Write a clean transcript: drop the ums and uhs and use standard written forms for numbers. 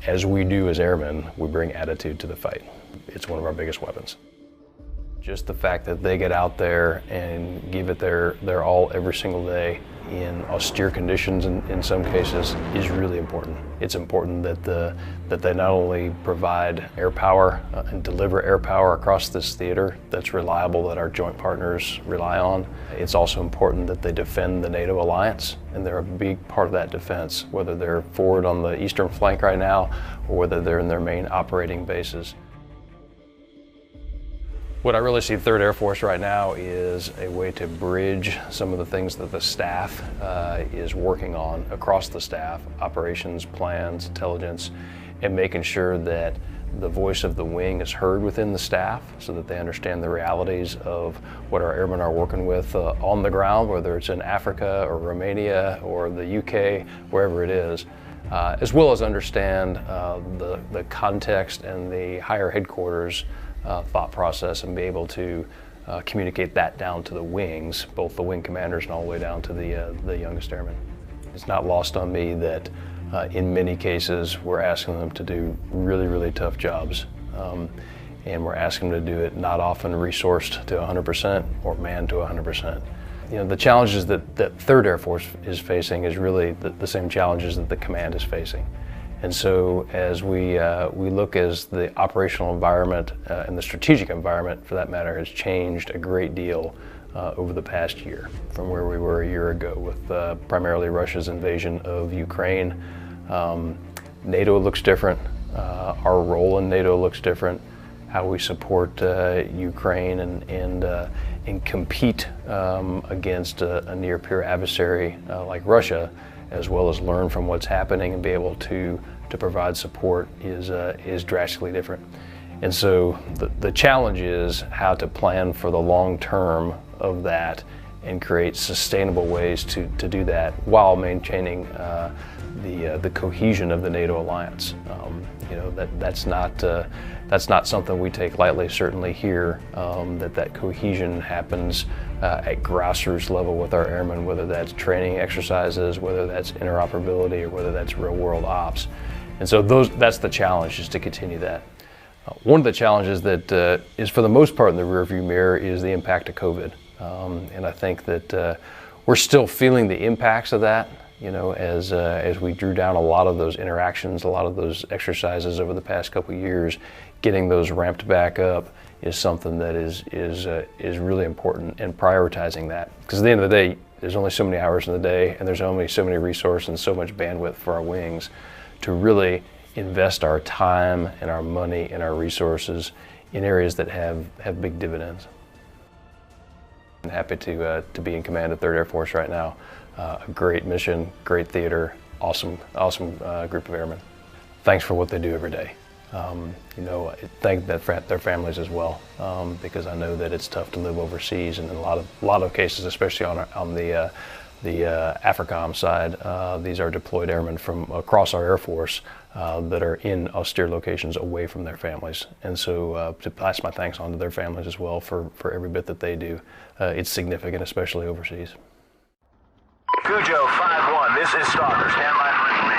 as we do as airmen, we bring attitude to the fight. It's one of our biggest weapons. Just the fact that they get out there and give it their all every single day in austere conditions in some cases is really important. It's important that they not only provide air power and deliver air power across this theater that's reliable, that our joint partners rely on. It's also important that they defend the NATO alliance, and they're a big part of that defense, whether they're forward on the eastern flank right now or whether they're in their main operating bases. What I really see 3rd Air Force right now is a way to bridge some of the things that the staff is working on across the staff, operations, plans, intelligence, and making sure that the voice of the wing is heard within the staff so that they understand the realities of what our airmen are working with on the ground, whether it's in Africa or Romania or the UK, wherever it is. As well as understand the context and the higher headquarters thought process, and be able to communicate that down to the wings, both the wing commanders and all the way down to the youngest airmen. It's not lost on me that in many cases we're asking them to do really, really tough jobs. And we're asking them to do it not often resourced to 100% or manned to 100%. You know, the challenges that 3rd Air Force is facing is really the same challenges that the command is facing. And so as we look as the operational environment and the strategic environment, for that matter, has changed a great deal over the past year from where we were a year ago with primarily Russia's invasion of Ukraine. NATO looks different. Our role in NATO looks different. How we support Ukraine and compete against a near peer adversary like Russia, as well as learn from what's happening and be able to provide support is drastically different. And so the challenge is how to plan for the long term of that and create sustainable ways to do that while maintaining the cohesion of the NATO alliance. You know, that's not something we take lightly. Certainly here, that cohesion happens at grassroots level with our airmen, whether that's training exercises, whether that's interoperability, or whether that's real-world ops. And so that's the challenge, is to continue that. One of the challenges that is for the most part in the rearview mirror is the impact of COVID. And I think that we're still feeling the impacts of that, you know, as we drew down a lot of those interactions, a lot of those exercises over the past couple of years. Getting those ramped back up is something that is really important, and prioritizing that. Because at the end of the day, there's only so many hours in the day, and there's only so many resources and so much bandwidth for our wings to really invest our time and our money and our resources in areas that have big dividends. I'm happy to be in command of 3rd Air Force right now. A great mission, great theater, awesome group of airmen. Thanks for what they do every day. You know, thank their families as well, because I know that it's tough to live overseas, and in a lot of cases, especially on the AFRICOM side, these are deployed airmen from across our Air Force that are in austere locations away from their families. And so to pass my thanks on to their families as well for every bit that they do. It's significant, especially overseas. Cujo 5-1, this is Stalker. Stand by for information.